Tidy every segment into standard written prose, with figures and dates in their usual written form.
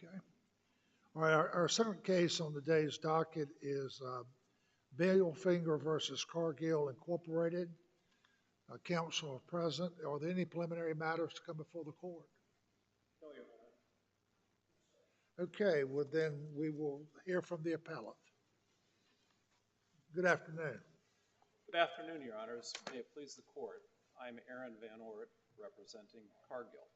Okay. All right, our second case on the day's docket is Bilfinger versus Cargill Incorporated. Counsel are present. Are there any preliminary matters to come before the court? No, Your Honor. Okay, well then we will hear from the appellant. Good afternoon. Good afternoon, Your Honors. May it please the court. I'm Aaron Van Oort, representing Cargill.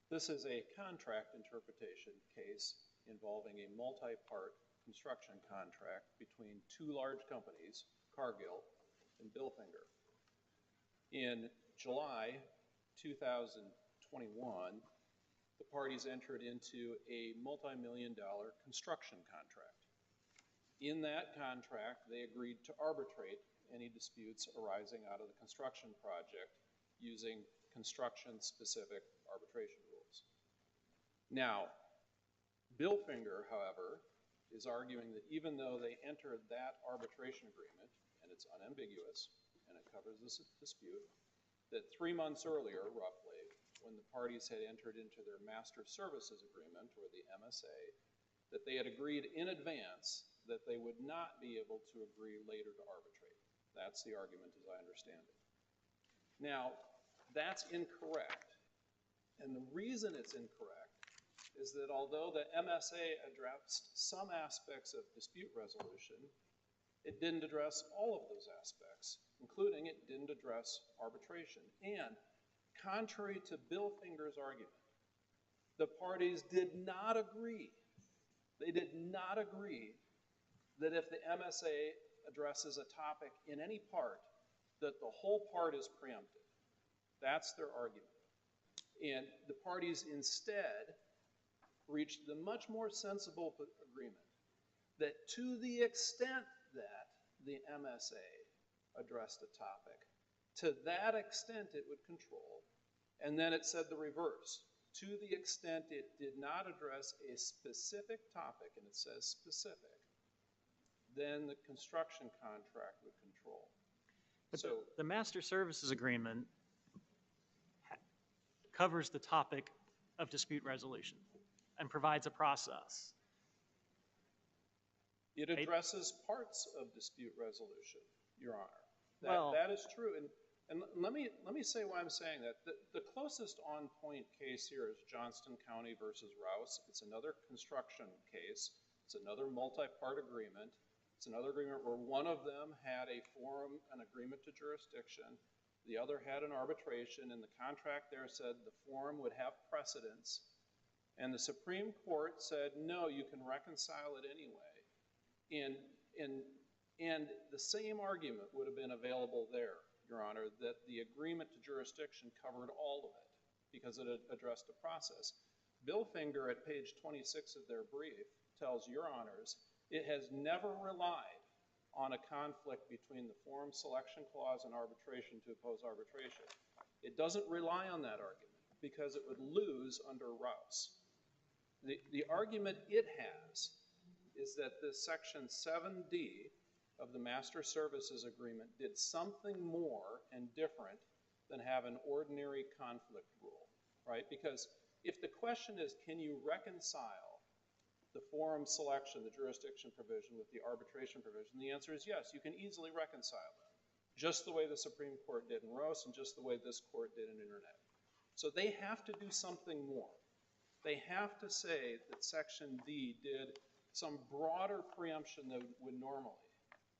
This is a contract interpretation case involving a multi-part construction contract between two large companies, Cargill and Bilfinger. In July 2021, the parties entered into a multi-million-dollar construction contract. In that contract, they agreed to arbitrate any disputes arising out of the construction project using construction-specific arbitration rules. Now, Bilfinger, however, is arguing that even though they entered that arbitration agreement, and it's unambiguous, and it covers this dispute, that 3 months earlier, roughly, when the parties had entered into their master services agreement, or the MSA, that they had agreed in advance that they would not be able to agree later to arbitrate. That's the argument as I understand it. Now, that's incorrect. And the reason it's incorrect is that although the MSA addressed some aspects of dispute resolution, it didn't address all of those aspects, including it didn't address arbitration. And contrary to Bilfinger's argument, the parties did not agree. They did not agree that if the MSA addresses a topic in any part, that the whole part is preempted. That's their argument. And the parties instead reached the much more sensible agreement that to the extent that the MSA addressed a topic, to that extent it would control. And then it said the reverse. To the extent it did not address a specific topic, and it says specific, then the construction contract would control. But so the master services agreement covers the topic of dispute resolution and provides a process. it addresses parts of dispute resolution, Your Honor. That is true. And let me say why I'm saying that. The closest on-point case here is Johnston County versus Rouse. It's another construction case. It's another multi-part agreement. It's another agreement where one of them had a forum, an agreement to jurisdiction. The other had an arbitration, and the contract there said the forum would have precedence. And the Supreme Court said, no, you can reconcile it anyway. And the same argument would have been available there, Your Honor, that the agreement to jurisdiction covered all of it because it addressed the process. Bilfinger at page 26 of their brief tells Your Honors it has never relied on a conflict between the forum selection clause and arbitration to oppose arbitration. It doesn't rely on that argument because it would lose under Rouse. The argument it has is that this section 7D of the Master Services Agreement did something more and different than have an ordinary conflict rule, right? Because if the question is, can you reconcile the forum selection, the jurisdiction provision with the arbitration provision, the answer is yes, you can easily reconcile them, just the way the Supreme Court did in Rouse and just the way this court did in Internet. So they have to do something more. They have to say that section D did some broader preemption than would normally.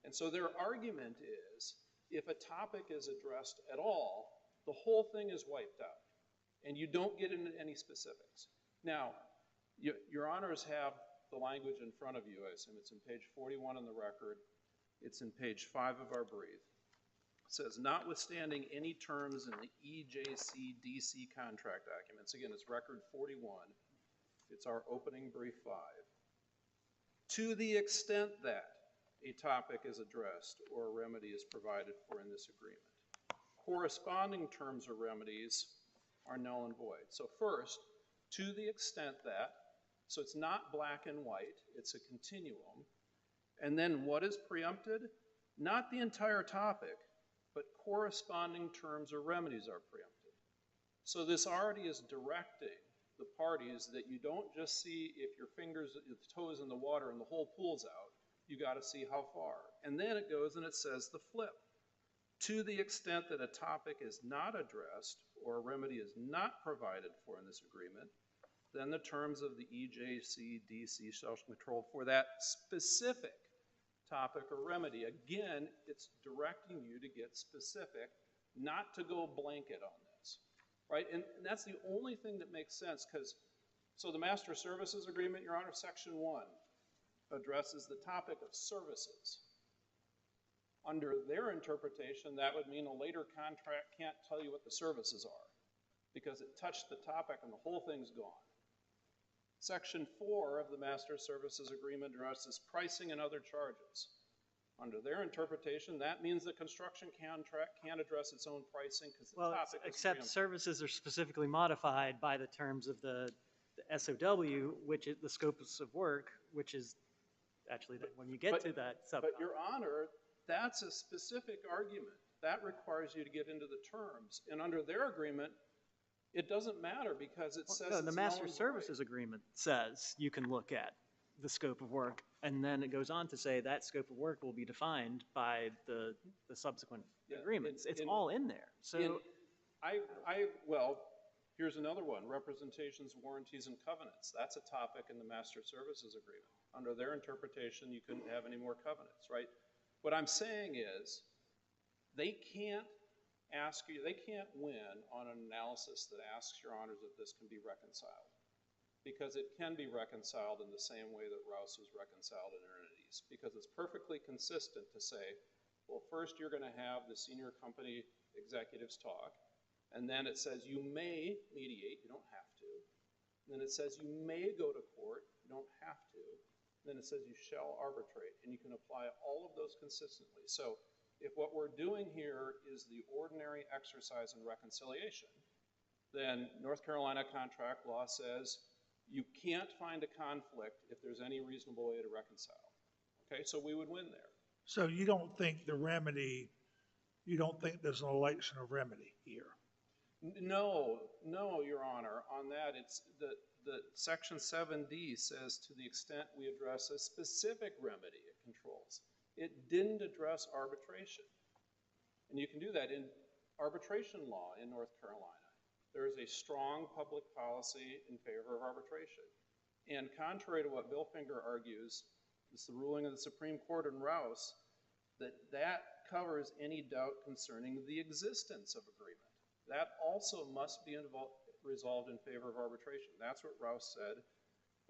And so their argument is, if a topic is addressed at all, the whole thing is wiped out, and you don't get into any specifics. Now, Your Honors have the language in front of you. I assume it's in page 41 in the record. It's in page 5 of our brief. It says, notwithstanding any terms in the EJC-DC contract documents, again, it's record 41. It's our opening brief 5. To the extent that a topic is addressed or a remedy is provided for in this agreement, corresponding terms or remedies are null and void. So first, to the extent that, so it's not black and white, it's a continuum. And then what is preempted? Not the entire topic, but corresponding terms or remedies are preempted. So this already is directing the parties that you don't just see if your toes in the water and the whole pool's out. You got to see how far. And then it goes and it says the flip. To the extent that a topic is not addressed or a remedy is not provided for in this agreement, then the terms of the EJCDC shall control for that specific topic or remedy. Again, it's directing you to get specific, not to go blanket on this, right? And that's the only thing that makes sense, because, so the Master Services Agreement, Your Honor, Section 1 addresses the topic of services. Under their interpretation, that would mean a later contract can't tell you what the services are, because it touched the topic and the whole thing's gone. Section 4 of the Master Services Agreement addresses pricing and other charges. Under their interpretation, that means the construction contract can't address its own pricing because the topic is except services are specifically modified by the terms of the SOW, which is the scopes of work, which is actually when you get to that subtopic. But Your Honor, that's a specific argument. That requires you to get into the terms. And under their agreement, it doesn't matter because it says no, the Master Services Agreement says you can look at the scope of work, and then it goes on to say that scope of work will be defined by the subsequent agreements. It's all in there. So, well, here's another one: representations, warranties, and covenants. That's a topic in the Master Services Agreement. Under their interpretation, you couldn't have any more covenants, right? What I'm saying is, they can't win on an analysis that asks Your Honors if this can be reconciled. Because it can be reconciled in the same way that Rouse was reconciled in Entities. Because it's perfectly consistent to say, well, first you're going to have the senior company executives talk, and then it says you may mediate, you don't have to. And then it says you may go to court, you don't have to. And then it says you shall arbitrate, and you can apply all of those consistently. So if what we're doing here is the ordinary exercise in reconciliation, then North Carolina contract law says you can't find a conflict if there's any reasonable way to reconcile. Okay, so we would win there. So you don't think the remedy, you don't think there's an election of remedy here? No, Your Honor. On that, it's the Section 7D says to the extent we address a specific remedy it controls. It didn't address arbitration. And you can do that in arbitration law in North Carolina. There is a strong public policy in favor of arbitration. And contrary to what Bilfinger argues, it's the ruling of the Supreme Court in Rouse, that covers any doubt concerning the existence of agreement. That also must be resolved in favor of arbitration. That's what Rouse said.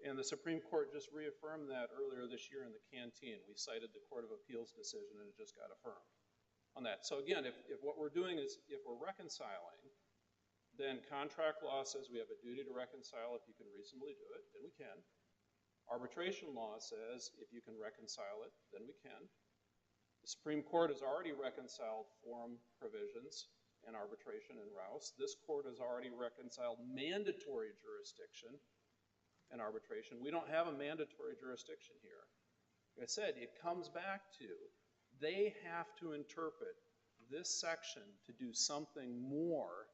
And the Supreme Court just reaffirmed that earlier this year in the Canteen. We cited the Court of Appeals decision and it just got affirmed on that. So again, if what we're doing is, if we're reconciling, then contract law says we have a duty to reconcile if you can reasonably do it, then we can. Arbitration law says if you can reconcile it, then we can. The Supreme Court has already reconciled forum provisions in arbitration in Rouse. This court has already reconciled mandatory jurisdiction in arbitration. We don't have a mandatory jurisdiction here. Like I said, it comes back to they have to interpret this section to do something more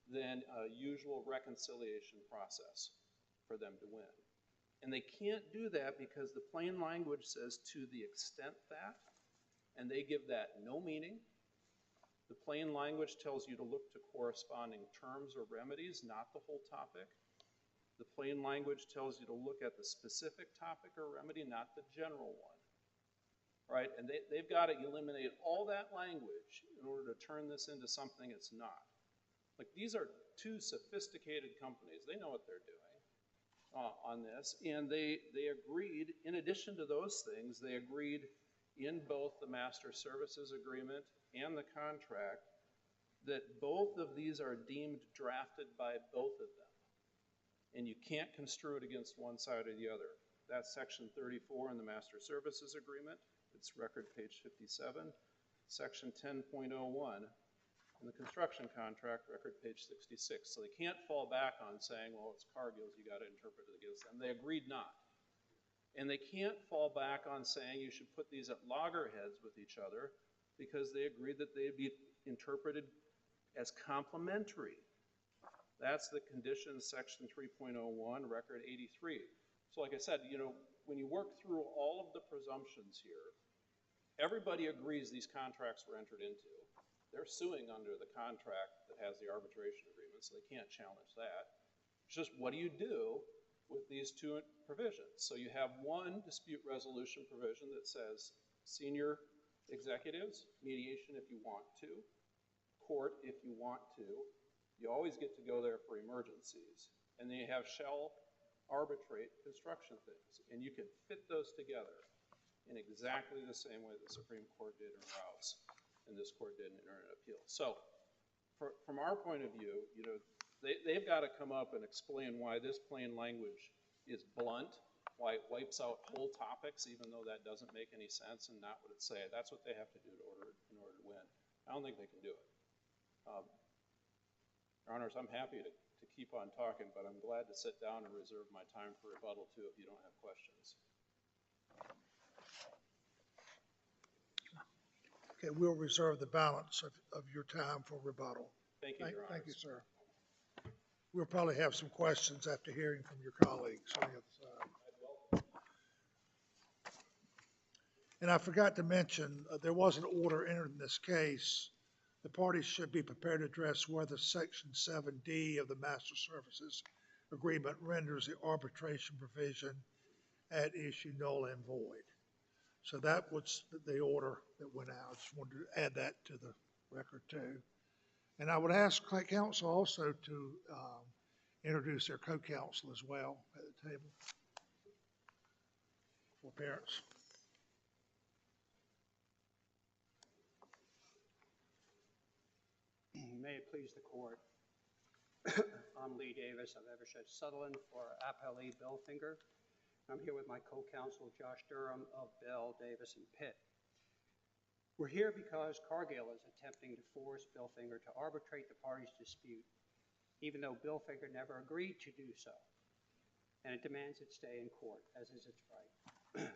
than a usual reconciliation process for them to win. And they can't do that because the plain language says to the extent that, and they give that no meaning. The plain language tells you to look to corresponding terms or remedies, not the whole topic. The plain language tells you to look at the specific topic or remedy, not the general one. Right? And they've got to eliminate all that language in order to turn this into something it's not. Like, these are two sophisticated companies. They know what they're doing on this. And they agreed, in addition to those things, they agreed in both the Master Services Agreement and the contract that both of these are deemed drafted by both of them. And you can't construe it against one side or the other. That's Section 34 in the Master Services Agreement. It's record page 57. Section 10.01 in the construction contract, record page 66. So they can't fall back on saying, well, it's Cargill's, you got to interpret it against them. They agreed not. And they can't fall back on saying you should put these at loggerheads with each other because they agreed that they'd be interpreted as complementary That's the conditions section 3.01, record 83. So like I said, you know, when you work through all of the presumptions here, everybody agrees these contracts were entered into. They're suing under the contract that has the arbitration agreement, so they can't challenge that. It's just, what do you do with these two provisions? So you have one dispute resolution provision that says senior executives, mediation if you want to, court if you want to. You always get to go there for emergencies. And then you have shall arbitrate construction things. And you can fit those together in exactly the same way the Supreme Court did in Rouse and this court did in Internet Appeal. So from our point of view, you know, they've got to come up and explain why this plain language is blunt, why it wipes out whole topics, even though that doesn't make any sense and not what it say. That's what they have to do in order to win. I don't think they can do it. Your Honors, I'm happy to keep on talking, but I'm glad to sit down and reserve my time for rebuttal too if you don't have questions. Okay, we'll reserve the balance of your time for rebuttal. Thank you, Your Honors. Thank you, sir. We'll probably have some questions after hearing from your colleagues on the other side. And I forgot to mention, there was an order entered in this case. The parties should be prepared to address whether Section 7D of the Master Services Agreement renders the arbitration provision at issue null and void. So that was the order that went out. I just wanted to add that to the record too. And I would ask counsel also to introduce their co-counsel as well at the table for parents. May it please the court. I'm Lee Davis of Evershed Sutherland for Appellee Bilfinger. I'm here with my co-counsel Josh Durham of Bell, Davis, and Pitt. We're here because Cargill is attempting to force Bilfinger to arbitrate the parties' dispute, even though Bilfinger never agreed to do so. And it demands it stay in court, as is its right.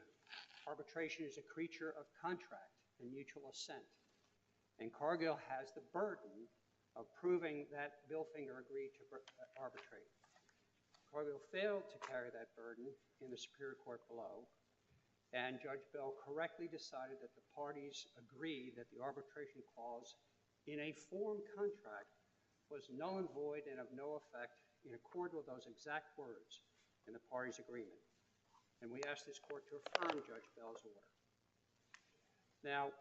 Arbitration is a creature of contract and mutual assent. And Cargill has the burden of proving that Bilfinger agreed to arbitrate. Cargill failed to carry that burden in the Superior Court below, and Judge Bell correctly decided that the parties agreed that the arbitration clause in a form contract was null and void and of no effect in accord with those exact words in the parties' agreement. And we ask this court to affirm Judge Bell's order. Now,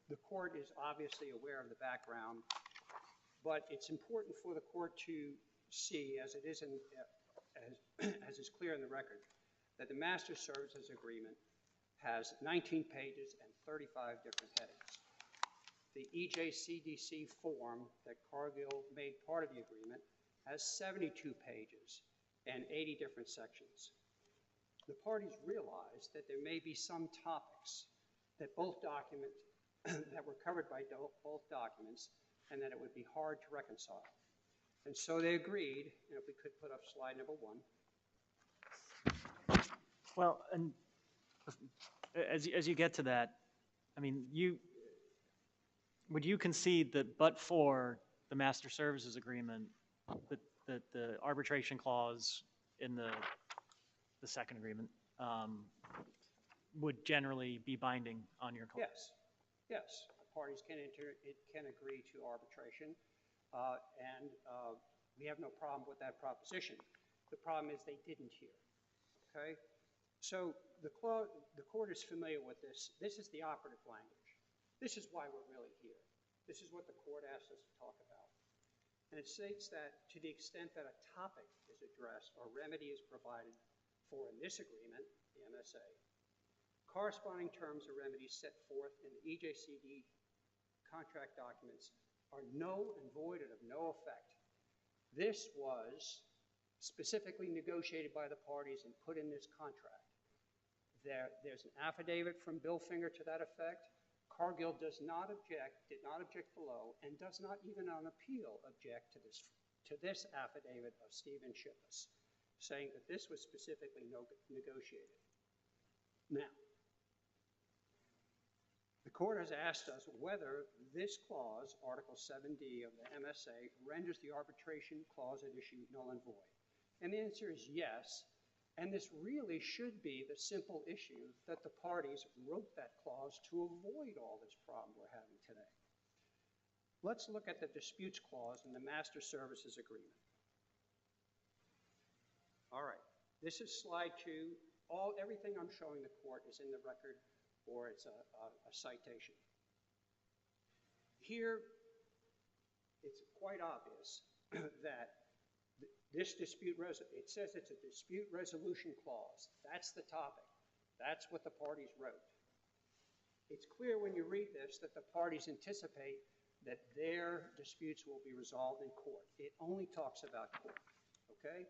the court is obviously aware of the background, but it's important for the court to see, as it is as is clear in the record, that the Master Services Agreement has 19 pages and 35 different headings. The EJCDC form that Cargill made part of the agreement has 72 pages and 80 different sections. The parties realized that there may be some topics that both documents that were covered by both documents, and that it would be hard to reconcile. And so they agreed, and if we could put up slide number 1. Well, and as you get to that, I mean, would you concede that but for the Master Services Agreement, that the arbitration clause in the second agreement would generally be binding on your claim? Yes. Yes, the parties can agree to arbitration, and we have no problem with that proposition. The problem is they didn't here, okay? So the court is familiar with this. This is the operative language. This is why we're really here. This is what the court asked us to talk about. And it states that to the extent that a topic is addressed or remedy is provided for in this agreement, the MSA, corresponding terms or remedies set forth in the EJCD contract documents are null and void and of no effect. This was specifically negotiated by the parties and put in this contract. There's an affidavit from Bilfinger to that effect. Cargill did not object below, and does not even on appeal object to this affidavit of Stephen Shippas, saying that this was specifically negotiated. Now, the court has asked us whether this clause, Article 7D of the MSA, renders the arbitration clause at issue null and void. And the answer is yes. And this really should be the simple issue that the parties wrote that clause to avoid all this problem we're having today. Let's look at the disputes clause in the Master Services Agreement. All right, this is slide 2. Everything I'm showing the court is in the record, or it's a citation. Here, it's quite obvious that this it says it's a dispute resolution clause. That's the topic. That's what the parties wrote. It's clear when you read this that the parties anticipate that their disputes will be resolved in court. It only talks about court, okay?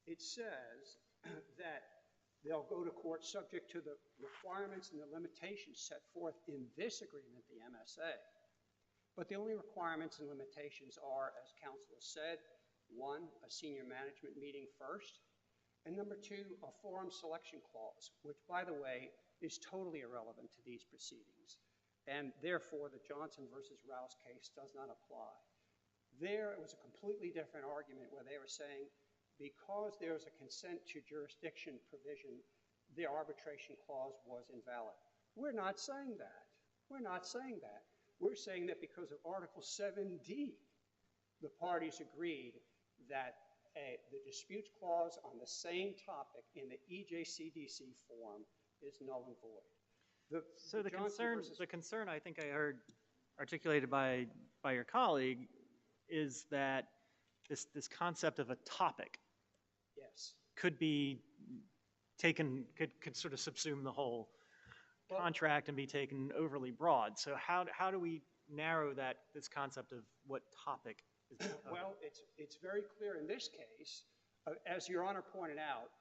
It says that they'll go to court subject to the requirements and the limitations set forth in this agreement, the MSA. But the only requirements and limitations are, as counsel has said, 1, a senior management meeting first, and number 2, a forum selection clause, which, by the way, is totally irrelevant to these proceedings. And therefore, the Johnson versus Rouse case does not apply. There, it was a completely different argument where they were saying, because there's a consent to jurisdiction provision, the arbitration clause was invalid. We're not saying that. We're not saying that. We're saying that because of Article 7D, the parties agreed that the disputes clause on the same topic in the EJCDC form is null and void. So the concern I think I heard articulated by your colleague is that this concept of a topic could be taken, could sort of subsume the whole contract and be taken overly broad. So how do we narrow this concept of what topic is being covered? Well, it's very clear in this case, as Your Honor pointed out,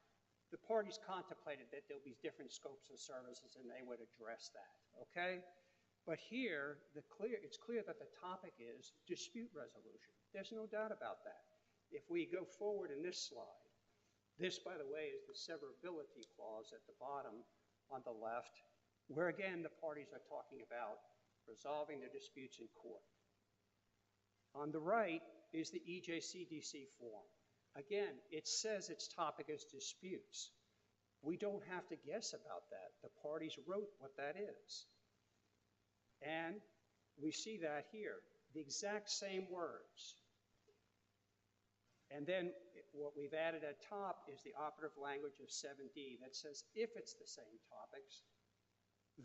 the parties contemplated that there'll be different scopes of services and they would address that, okay? But here, it's clear that the topic is dispute resolution. There's no doubt about that. If we go forward in this slide, this, by the way, is the severability clause at the bottom on the left, where again, the parties are talking about resolving their disputes in court. On the right is the EJCDC form. Again, it says its topic is disputes. We don't have to guess about that. The parties wrote what that is. And we see that here, the exact same words. And then what we've added at top is the operative language of 7D that says if it's the same topics,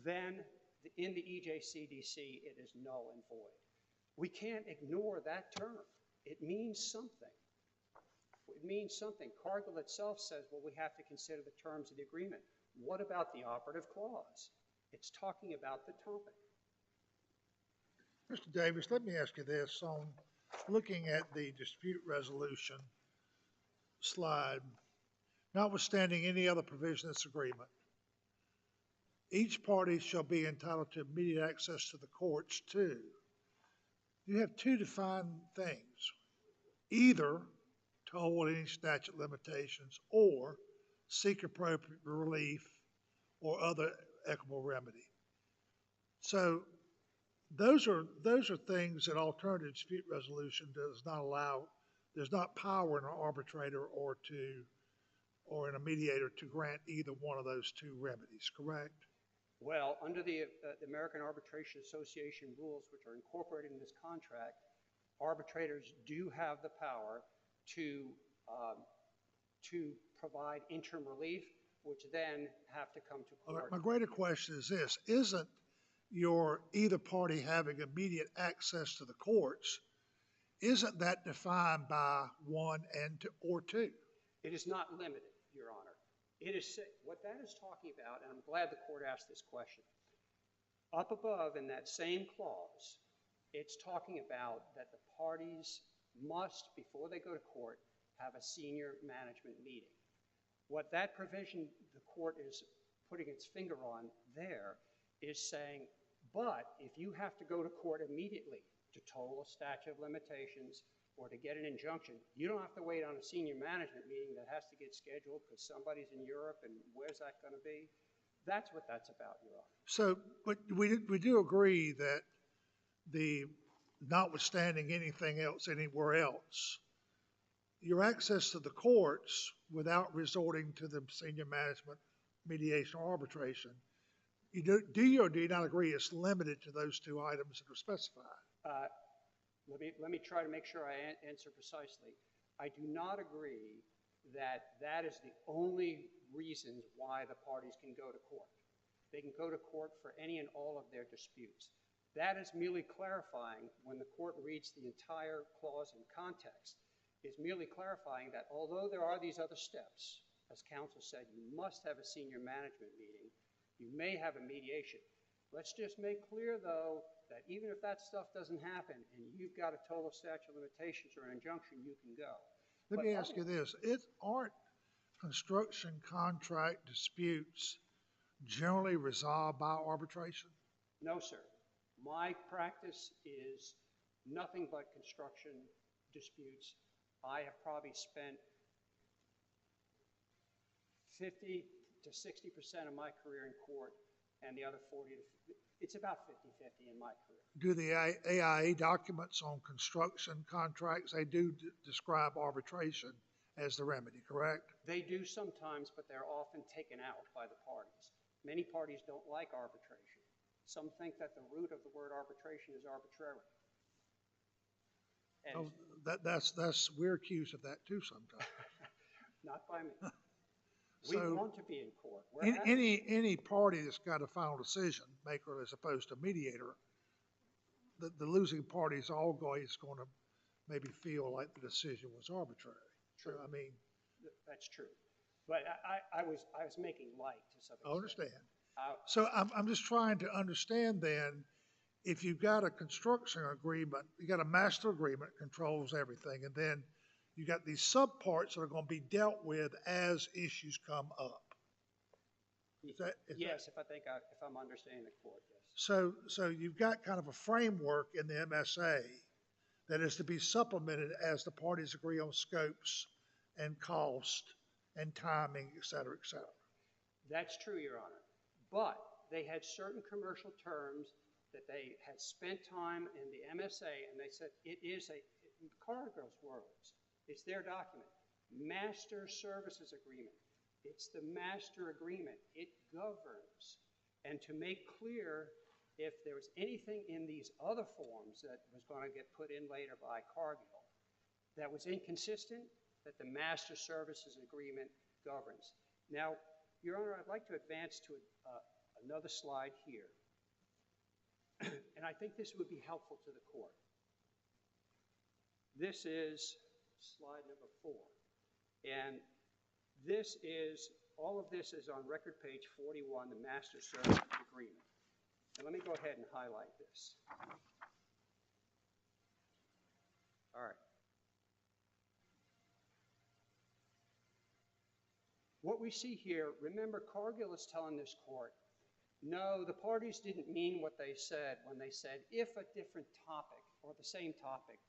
then in the EJCDC it is null and void. We can't ignore that term. It means something. It means something. Cargill itself says, well, we have to consider the terms of the agreement. What about the operative clause? It's talking about the topic. Mr. Davis, let me ask you this. On looking at the dispute resolution slide, notwithstanding any other provision of this agreement, each party shall be entitled to immediate access to the courts too. You have two defined things: either to hold any statute limitations or seek appropriate relief or other equitable remedy. So those are things that alternative dispute resolution does not allow. There's not power in an arbitrator or in a mediator to grant either one of those two remedies, correct? Well, under the American Arbitration Association rules, which are incorporated in this contract, arbitrators do have the power to provide interim relief, which then have to come to court. All right, my greater question is this: isn't your either party having immediate access to the courts, isn't that defined by one or two? It is not limited, Your Honor. It is what that is talking about, and I'm glad the court asked this question. Up above in that same clause, it's talking about that the parties must, before they go to court, have a senior management meeting. What that provision the court is putting its finger on there is saying, but if you have to go to court immediately to toll a statute of limitations or to get an injunction, you don't have to wait on a senior management meeting that has to get scheduled because somebody's in Europe and where's that going to be? That's what that's about, Your Honor. So, but we do agree that the, notwithstanding anything else anywhere else, your access to the courts without resorting to the senior management mediation or arbitration, do you or do you not agree it's limited to those two items that are specified? Let me try to make sure I answer precisely. I do not agree that that is the only reason why the parties can go to court. They can go to court for any and all of their disputes. That is merely clarifying, when the court reads the entire clause in context, is merely clarifying that although there are these other steps, as counsel said, you must have a senior management meeting, you may have a mediation. Let's just make clear, though, that even if that stuff doesn't happen and you've got a total statute of limitations or an injunction, you can go. Let me ask you this. Aren't construction contract disputes generally resolved by arbitration? No, sir. My practice is nothing but construction disputes. I have probably spent 50 to 60% of my career in court, and the other 40 to 50, it's about 50-50 in my career. Do the AIA documents on construction contracts, they do describe arbitration as the remedy, correct? They do sometimes, but they're often taken out by the parties. Many parties don't like arbitration. Some think that the root of the word arbitration is arbitrary. And We're accused of that too sometimes. not by me. We So, want to be in court. any party that's got a final decision maker as opposed to mediator, the losing party is always going to maybe feel like the decision was arbitrary. True. I mean, That's true. But I was making light to some extent. I understand. So I'm just trying to understand then, if you've got a construction agreement, you got a master agreement controls everything, and then you got these subparts that are going to be dealt with as issues come up. Yes, if I'm understanding the court, yes. So you've got kind of a framework in the MSA that is to be supplemented as the parties agree on scopes and cost and timing, et cetera, et cetera. That's true, Your Honor. But they had certain commercial terms that they had spent time in the MSA, and they said it is in Cargill's words, it's their document, master services agreement. It's the master agreement. It governs. And to make clear, if there was anything in these other forms that was going to get put in later by Cargill that was inconsistent, that the master services agreement governs. Now, Your Honor, I'd like to advance to another slide here. And I think this would be helpful to the court. This is slide number 4. And all of this is on record page 41, the master services agreement. And let me go ahead and highlight this. All right. What we see here, remember, Cargill is telling this court, no, the parties didn't mean what they said when they said if a different topic or the same topic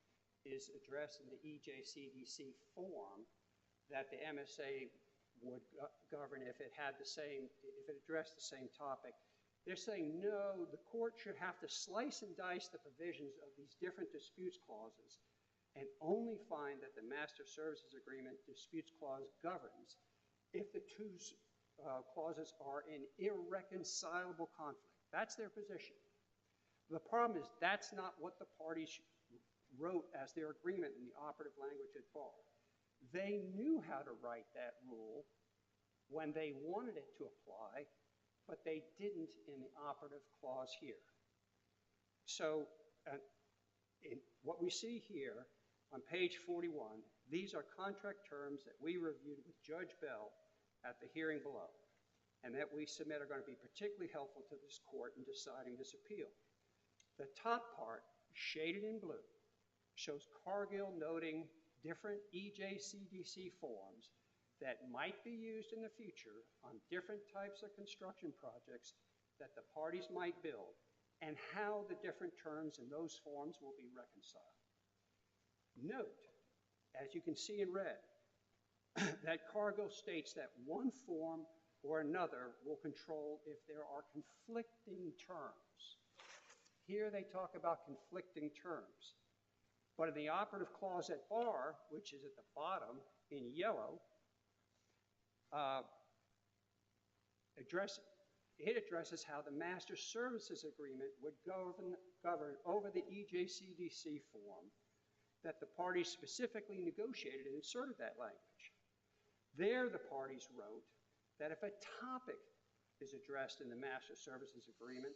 is addressed in the EJCDC form, that the MSA would govern if it addressed the same topic. They're saying, no, the court should have to slice and dice the provisions of these different disputes clauses and only find that the master services agreement disputes clause governs if the two clauses are in irreconcilable conflict. That's their position. The problem is that's not what the parties wrote as their agreement in the operative language at bar. They knew how to write that rule when they wanted it to apply, but they didn't in the operative clause here. So what we see here on page 41, these are contract terms that we reviewed with Judge Bell at the hearing below, and that we submit are going to be particularly helpful to this court in deciding this appeal. The top part, shaded in blue, shows Cargill noting different EJCDC forms that might be used in the future on different types of construction projects that the parties might build, and how the different terms in those forms will be reconciled. Note, as you can see in red, that Cargill states that one form or another will control if there are conflicting terms. Here they talk about conflicting terms. But in the operative clause at bar, which is at the bottom in yellow, it addresses how the master services agreement would govern over the EJCDC form that the parties specifically negotiated and inserted that language. There the parties wrote that if a topic is addressed in the master services agreement,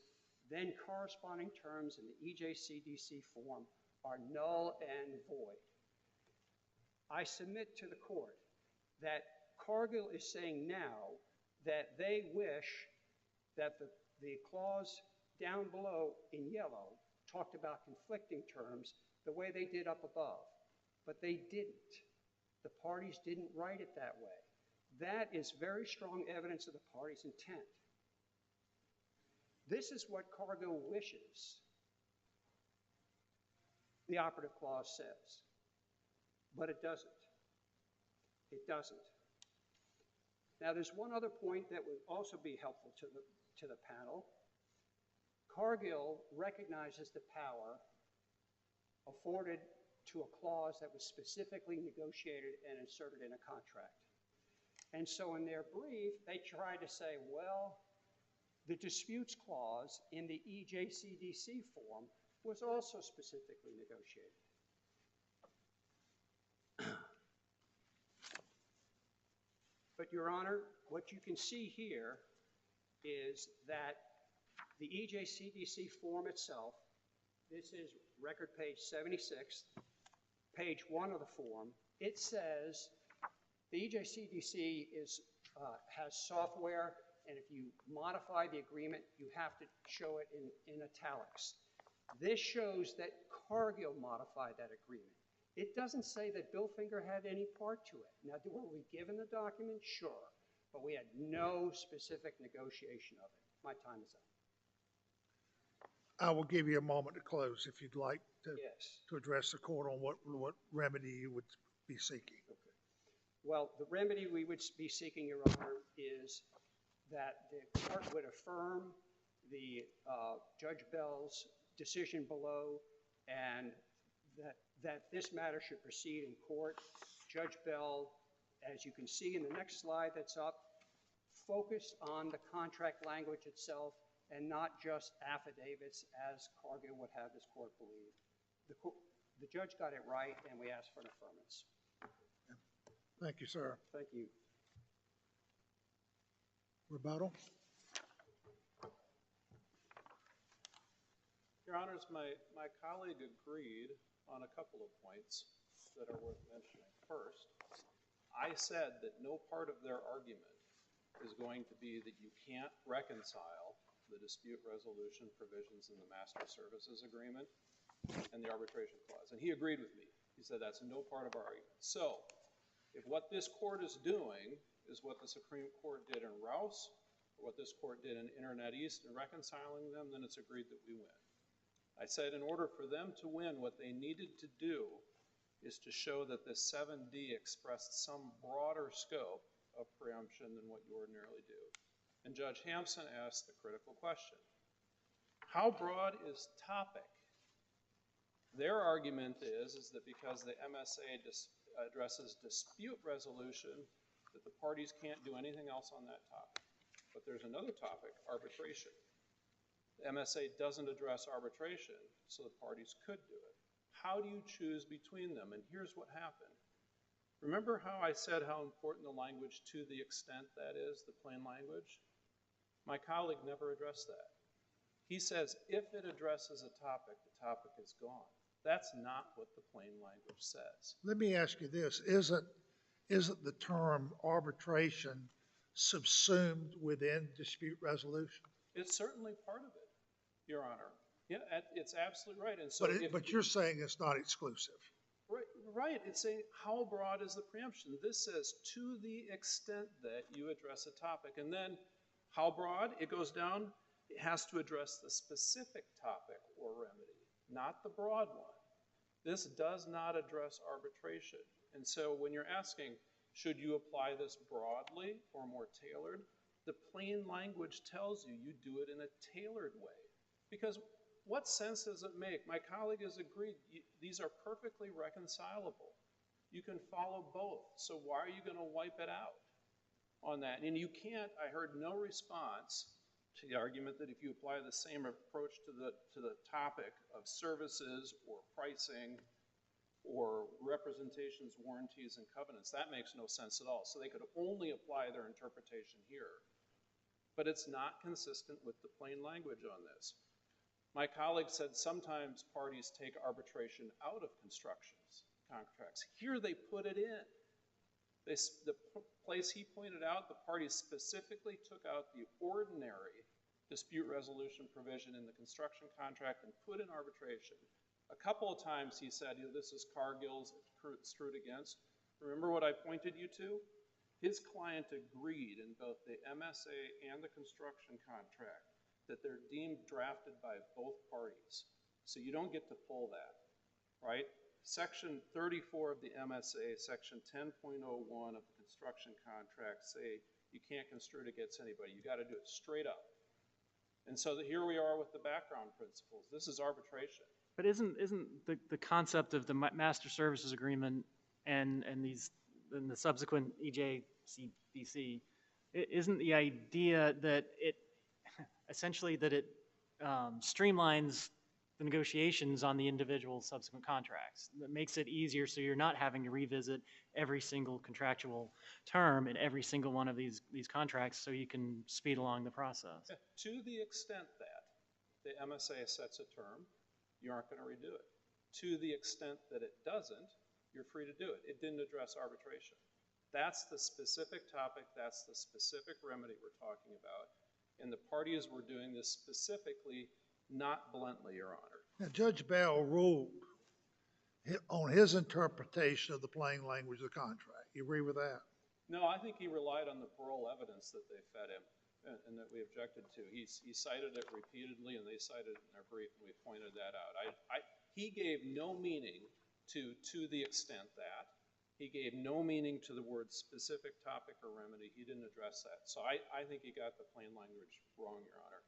then corresponding terms in the EJCDC form are null and void. I submit to the court that Cargill is saying now that they wish that the clause down below in yellow talked about conflicting terms the way they did up above, but they didn't. The parties didn't write it that way. That is very strong evidence of the parties' intent. This is what Cargill wishes the operative clause says, but it doesn't. It doesn't. Now, there's one other point that would also be helpful to the panel. Cargill recognizes the power afforded to a clause that was specifically negotiated and inserted in a contract. And so in their brief, they tried to say, well, the disputes clause in the EJCDC form was also specifically negotiated. But, Your Honor, what you can see here is that the EJCDC form itself, this is record page 76, page 1 of the form, it says the EJCDC has software, and if you modify the agreement, you have to show it in italics. This shows that Cargill modified that agreement. It doesn't say that Bilfinger had any part to it. Now, were we given the document? Sure. But we had no specific negotiation of it. My time is up. I will give you a moment to close if you'd like to, Yes. to address the court on what remedy you would be seeking. Okay. Well, the remedy we would be seeking, Your Honor, is that the court would affirm the Judge Bell's decision below, and that this matter should proceed in court. Judge Bell, as you can see in the next slide that's up, focused on the contract language itself and not just affidavits as Cargill would have this court believe. The judge got it right, and we ask for an affirmance. Thank you, sir. Thank you. Rebuttal? Your Honors, my colleague agreed on a couple of points that are worth mentioning. First, I said that no part of their argument is going to be that you can't reconcile the dispute resolution provisions in the Master Services Agreement and the arbitration clause. And he agreed with me. He said that's no part of our argument. So, if what this court is doing is what the Supreme Court did in Rouse, or what this court did in Internet East in reconciling them, then it's agreed that we win. I said in order for them to win, what they needed to do is to show that this 7D expressed some broader scope of preemption than what you ordinarily do. And Judge Hampson asked the critical question. How broad is topic? Their argument is that because the MSA addresses dispute resolution, that the parties can't do anything else on that topic. But there's another topic, arbitration. The MSA doesn't address arbitration, so the parties could do it. How do you choose between them? And here's what happened. Remember how I said how important the language to the extent that is, the plain language? My colleague never addressed that. He says if it addresses a topic, the topic is gone. That's not what the plain language says. Let me ask you this. Isn't the term arbitration subsumed within dispute resolution? It's certainly part of it, Your Honor. Yeah, it's absolutely right. And so But you're saying it's not exclusive. Right. It's saying how broad is the preemption? This says to the extent that you address a topic. And then how broad? It goes down. It has to address the specific topic or remedy, not the broad one. This does not address arbitration. And so when you're asking, should you apply this broadly or more tailored? The plain language tells you you do it in a tailored way. Because what sense does it make? My colleague has agreed these are perfectly reconcilable. You can follow both. So why are you going to wipe it out on that? And you can't, I heard no response to the argument that if you apply the same approach to the topic of services or pricing or representations, warranties, and covenants, that makes no sense at all. So they could only apply their interpretation here. But it's not consistent with the plain language on this. My colleague said sometimes parties take arbitration out of construction contracts. Here they put it in. The place he pointed out, the parties specifically took out the ordinary dispute resolution provision in the construction contract and put in arbitration. A couple of times he said, this is Cargill's, it's screwed against. Remember what I pointed you to? His client agreed in both the MSA and the construction contract that they're deemed drafted by both parties. So you don't get to pull that, right? Section 34 of the MSA, Section 10.01 of the construction contract say you can't construe it against anybody. You got to do it straight up. And so here we are with the background principles. This is arbitration. But isn't the concept of the master services agreement and the subsequent EJCBC, isn't the idea that it essentially streamlines the negotiations on the individual subsequent contracts? That makes it easier so you're not having to revisit every single contractual term in every single one of these contracts, so you can speed along the process. To the extent that the MSA sets a term, you aren't going to redo it. To the extent that it doesn't, you're free to do it. It didn't address arbitration. That's the specific topic, that's the specific remedy we're talking about. And the parties were doing this specifically, not bluntly, Your Honor. Now, Judge Bell ruled on his interpretation of the plain language of the contract. You agree with that? No, I think he relied on the parole evidence that they fed him and that we objected to. He cited it repeatedly, and they cited it in their brief, and we pointed that out. He gave no meaning to the extent that. He gave no meaning to the word specific topic or remedy. He didn't address that. So I think he got the plain language wrong, Your Honor.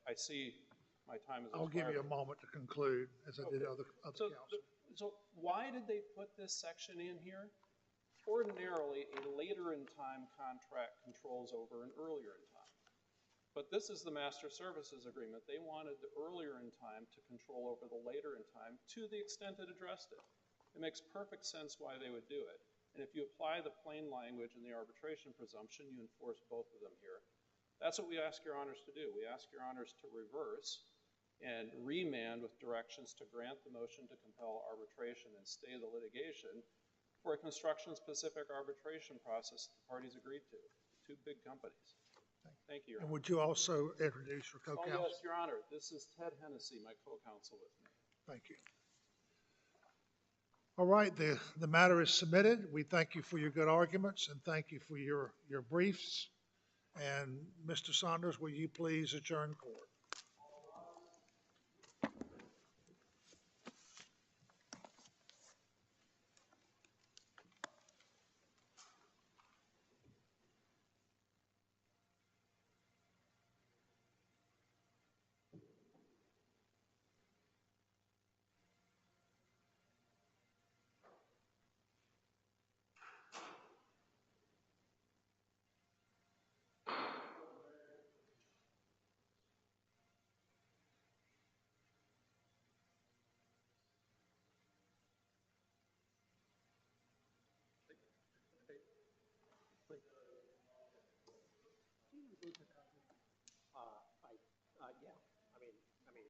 I see my time is expired. I'll give you a moment to conclude, as I did other counsel. So why did they put this section in here? Ordinarily, a later in time contract controls over an earlier in time. But this is the master services agreement. They wanted the earlier in time to control over the later in time to the extent it addressed it. It makes perfect sense why they would do it. And if you apply the plain language and the arbitration presumption, you enforce both of them here. That's what we ask Your Honors to do. We ask Your Honors to reverse and remand with directions to grant the motion to compel arbitration and stay the litigation for a construction-specific arbitration process the parties agreed to. Two big companies. Thank you, Your And Honor. would you also introduce your co-counsel? Oh, yes, Your Honor. This is Ted Hennessy, my co-counsel with me. Thank you. All right, the matter is submitted. We thank you for your good arguments and thank you for your briefs. And Mr. Saunders, will you please adjourn court? Wait.